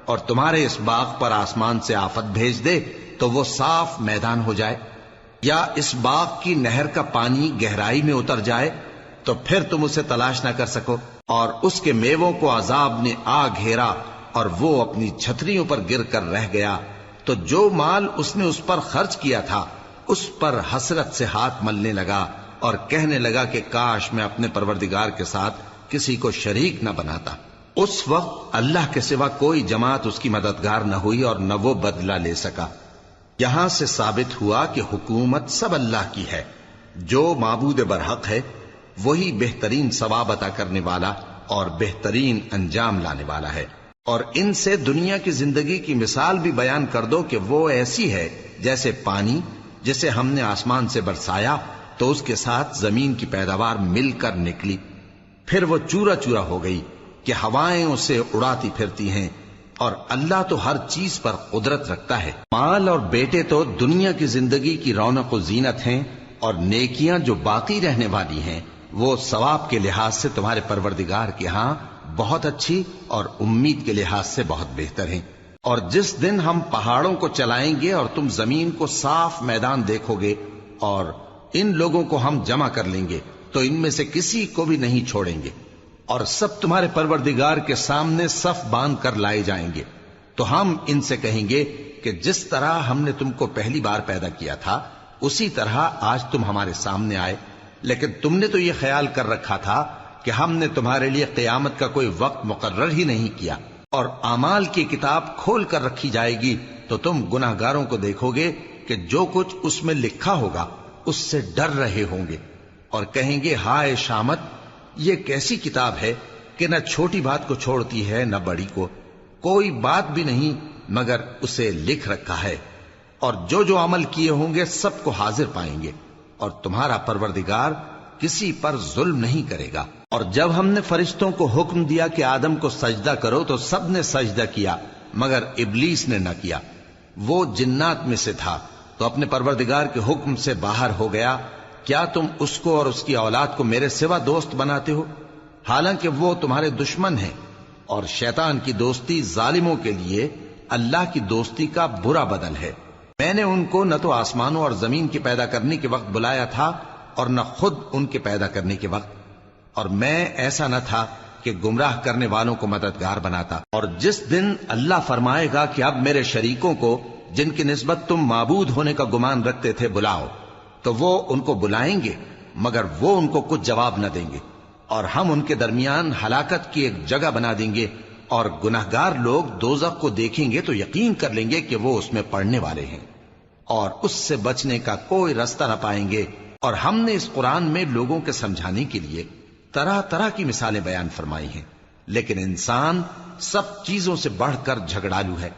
اور تمہارے اس باغ پر آسمان سے آفت بھیج دے تو وہ صاف میدان ہو جائے، یا اس باغ کی نہر کا پانی گہرائی میں اتر جائے تو پھر تم اسے تلاش نہ کر سکو، اور اس کے میووں کو عذاب نے آ گھیرا اور وہ اپنی چھتریوں پر گر کر رہ گیا، تو جو مال اس نے اس پر خرچ کیا تھا اس پر حسرت سے ہاتھ ملنے لگا اور کہنے لگا کہ کاش میں اپنے پروردگار کے ساتھ کسی کو شریک نہ بناتا۔ اس وقت اللہ کے سوا کوئی جماعت اس کی مددگار نہ ہوئی اور نہ وہ بدلہ لے سکا۔ یہاں سے ثابت ہوا کہ حکومت سب اللہ کی ہے، جو معبود برحق ہے وہی بہترین ثواب عطا کرنے والا اور بہترین انجام لانے والا ہے۔ اور ان سے دنیا کی زندگی کی مثال بھی بیان کر دو کہ وہ ایسی ہے جیسے پانی جسے ہم نے آسمان سے برسایا تو اس کے ساتھ زمین کی پیداوار مل کر نکلی، پھر وہ چورا چورا ہو گئی کہ ہوائیں اسے اڑاتی پھرتی ہیں، اور اللہ تو ہر چیز پر قدرت رکھتا ہے۔ مال اور بیٹے تو دنیا کی زندگی کی رونق و زینت ہیں، اور نیکیاں جو باقی رہنے والی ہیں وہ ثواب کے لحاظ سے تمہارے پروردگار کے ہاں بہت اچھی اور امید کے لحاظ سے بہت بہتر ہیں۔ اور جس دن ہم پہاڑوں کو چلائیں گے اور تم زمین کو صاف میدان دیکھو گے اور ان لوگوں کو ہم جمع کر لیں گے تو ان میں سے کسی کو بھی نہیں چھوڑیں گے، اور سب تمہارے پروردگار کے سامنے صف باندھ کر لائے جائیں گے، تو ہم ان سے کہیں گے کہ جس طرح ہم نے تم کو پہلی بار پیدا کیا تھا اسی طرح آج تم ہمارے سامنے آئے، لیکن تم نے تو یہ خیال کر رکھا تھا کہ ہم نے تمہارے لیے قیامت کا کوئی وقت مقرر ہی نہیں کیا، اور اعمال کی کتاب کھول کر رکھی جائے گی تو تم گناہگاروں کو دیکھو گے کہ جو کچھ اس میں لکھا ہوگا اس سے ڈر رہے ہوں گے، اور کہیں گے ہائے شامت، یہ کیسی کتاب ہے کہ نہ چھوٹی بات کو چھوڑتی ہے نہ بڑی کو، کوئی بات بھی نہیں مگر اسے لکھ رکھا ہے، اور جو عمل کیے ہوں گے سب کو حاضر پائیں گے، اور تمہارا پروردگار کسی پر ظلم نہیں کرے گا۔ اور جب ہم نے فرشتوں کو حکم دیا کہ آدم کو سجدہ کرو تو سب نے سجدہ کیا مگر ابلیس نے نہ کیا، وہ جنات میں سے تھا تو اپنے پروردگار کے حکم سے باہر ہو گیا۔ کیا تم اس کو اور اس کی اولاد کو میرے سوا دوست بناتے ہو، حالانکہ وہ تمہارے دشمن ہیں، اور شیطان کی دوستی ظالموں کے لیے اللہ کی دوستی کا برا بدل ہے۔ میں نے ان کو نہ تو آسمانوں اور زمین کے پیدا کرنے کے وقت بلایا تھا اور نہ خود ان کے پیدا کرنے کے وقت، اور میں ایسا نہ تھا کہ گمراہ کرنے والوں کو مددگار بناتا۔ اور جس دن اللہ فرمائے گا کہ اب میرے شریکوں کو جن کی نسبت تم معبود ہونے کا گمان رکھتے تھے بلاؤ، تو وہ ان کو بلائیں گے مگر وہ ان کو کچھ جواب نہ دیں گے، اور ہم ان کے درمیان ہلاکت کی ایک جگہ بنا دیں گے، اور گناہگار لوگ دوزخ کو دیکھیں گے تو یقین کر لیں گے کہ وہ اس میں پڑنے والے ہیں، اور اس سے بچنے کا کوئی راستہ نہ پائیں گے۔ اور ہم نے اس قرآن میں لوگوں کے سمجھانے کے لیے طرح طرح کی مثالیں بیان فرمائی ہیں، لیکن انسان سب چیزوں سے بڑھ کر جھگڑالو ہے،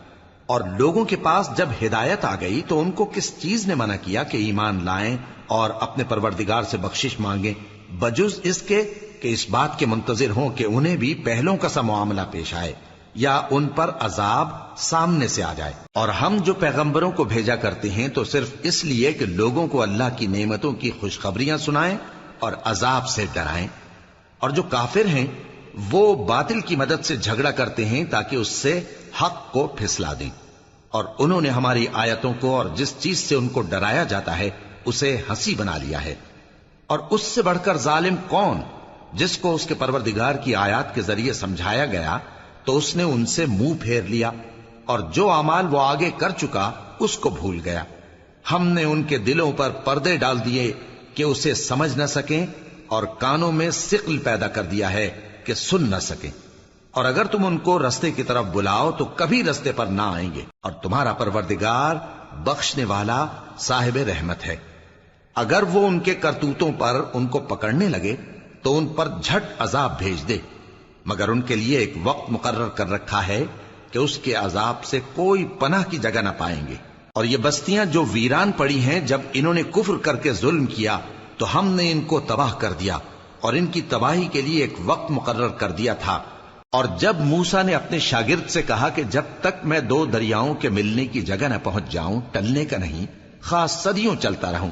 اور لوگوں کے پاس جب ہدایت آ گئی تو ان کو کس چیز نے منع کیا کہ ایمان لائیں اور اپنے پروردگار سے بخشش مانگیں، بجز اس کے کہ اس بات کے منتظر ہوں کہ انہیں بھی پہلوں کا سا معاملہ پیش آئے یا ان پر عذاب سامنے سے آ جائے۔ اور ہم جو پیغمبروں کو بھیجا کرتے ہیں تو صرف اس لیے کہ لوگوں کو اللہ کی نعمتوں کی خوشخبریاں سنائیں اور عذاب سے ڈرائیں، اور جو کافر ہیں وہ باطل کی مدد سے جھگڑا کرتے ہیں تاکہ اس سے حق کو پھسلا دیں، اور انہوں نے ہماری آیتوں کو اور جس چیز سے ان کو ڈرایا جاتا ہے اسے ہنسی بنا لیا ہے۔ اور اس سے بڑھ کر ظالم کون، جس کو اس کے پروردگار کی آیات کے ذریعے سمجھایا گیا تو اس نے ان سے منہ پھیر لیا، اور جو اعمال وہ آگے کر چکا اس کو بھول گیا۔ ہم نے ان کے دلوں پر پردے ڈال دیے کہ اسے سمجھ نہ سکیں، اور کانوں میں ثقل پیدا کر دیا ہے کہ سن نہ سکیں، اور اگر تم ان کو رستے کی طرف بلاؤ تو کبھی رستے پر نہ آئیں گے، اور تمہارا پروردگار بخشنے والا صاحب رحمت ہے۔ اگر وہ ان کے کرتوتوں پر ان کو پکڑنے لگے تو ان پر جھٹ عذاب بھیج دے، مگر ان کے لیے ایک وقت مقرر کر رکھا ہے کہ اس کے عذاب سے کوئی پناہ کی جگہ نہ پائیں گے۔ اور یہ بستیاں جو ویران پڑی ہیں، جب انہوں نے کفر کر کے ظلم کیا تو ہم نے ان کو تباہ کر دیا، اور ان کی تباہی کے لیے ایک وقت مقرر کر دیا تھا۔ اور جب موسیٰ نے اپنے شاگرد سے کہا کہ جب تک میں دو دریاؤں کے ملنے کی جگہ نہ پہنچ جاؤں ٹلنے کا نہیں، خاص صدیوں چلتا رہوں،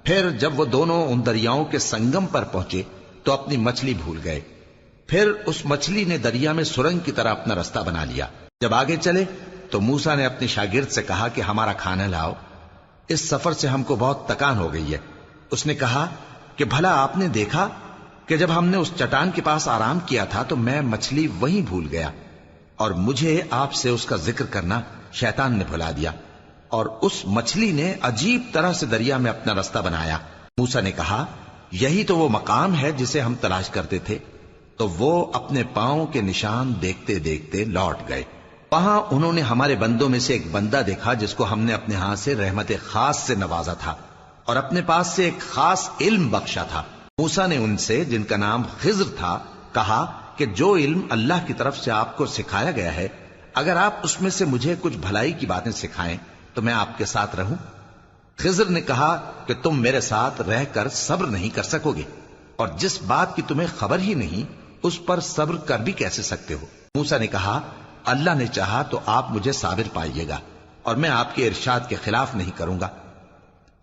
پھر جب وہ دونوں ان دریاؤں کے سنگم پر پہنچے تو اپنی مچھلی بھول گئے، پھر اس مچھلی نے دریا میں سرنگ کی طرح اپنا رستہ بنا لیا، جب آگے چلے تو موسیٰ نے اپنے شاگرد سے کہا کہ ہمارا کھانا لاؤ، اس سفر سے ہم کو بہت تکان ہو گئی ہے۔ اس نے کہا کہ بھلا آپ نے دیکھا کہ جب ہم نے اس چٹان کے پاس آرام کیا تھا تو میں مچھلی وہیں بھول گیا، اور مجھے آپ سے اس کا ذکر کرنا شیطان نے بھلا دیا، اور اس مچھلی نے عجیب طرح سے دریا میں اپنا رستہ بنایا۔ موسیٰ نے کہا یہی تو وہ مقام ہے جسے ہم تلاش کرتے تھے۔ تو وہ اپنے پاؤں کے نشان دیکھتے دیکھتے لوٹ گئے۔ وہاں انہوں نے ہمارے بندوں میں سے ایک بندہ دیکھا جس کو ہم نے اپنے ہاں سے رحمت خاص سے نوازا تھا اور اپنے پاس سے ایک خاص علم بخشا تھا۔ موسیٰ نے ان سے، جن کا نام خضر تھا، کہا کہ جو علم اللہ کی طرف سے آپ کو سکھایا گیا ہے، اگر آپ اس میں سے مجھے کچھ بھلائی کی باتیں سکھائیں تو میں آپ کے ساتھ رہوں۔ خضر نے کہا کہ تم میرے ساتھ رہ کر صبر نہیں کر سکو گے، اور جس بات کی تمہیں خبر ہی نہیں اس پر صبر کر بھی کیسے سکتے ہو؟ موسیٰ نے کہا اللہ نے چاہا تو آپ مجھے صابر پائیے گا، اور میں آپ کے ارشاد کے خلاف نہیں کروں گا۔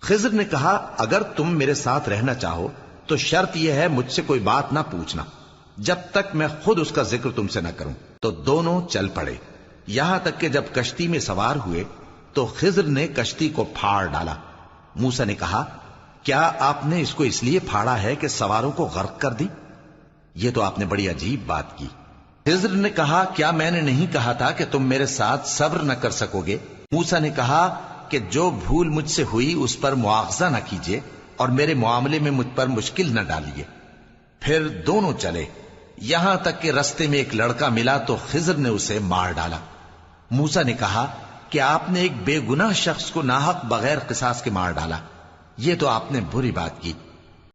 خضر نے کہا اگر تم میرے ساتھ رہنا چاہو تو شرط یہ ہے مجھ سے کوئی بات نہ پوچھنا جب تک میں خود اس کا ذکر تم سے نہ کروں۔ تو دونوں چل پڑے، یہاں تک کہ جب کشتی میں سوار ہوئے تو خضر نے کشتی کو پھاڑ ڈالا۔ موسیٰ نے کہا کیا آپ نے اس کو اس لیے پھاڑا ہے کہ سواروں کو غرق کر دی؟ یہ تو آپ نے بڑی عجیب بات کی۔ خضر نے کہا کیا میں نے نہیں کہا تھا کہ تم میرے ساتھ صبر نہ کر سکو گے؟ موسیٰ نے کہا کہ جو بھول مجھ سے ہوئی اس پر مواخذہ نہ کیجیے اور میرے معاملے میں مجھ پر مشکل نہ ڈالیے۔ پھر دونوں چلے، یہاں تک کہ رستے میں ایک لڑکا ملا تو خضر نے اسے مار ڈالا۔ موسیٰ نے کہا کہ آپ نے ایک بے گناہ شخص کو ناحق بغیر قصاص کے مار ڈالا، یہ تو آپ نے بری بات کی۔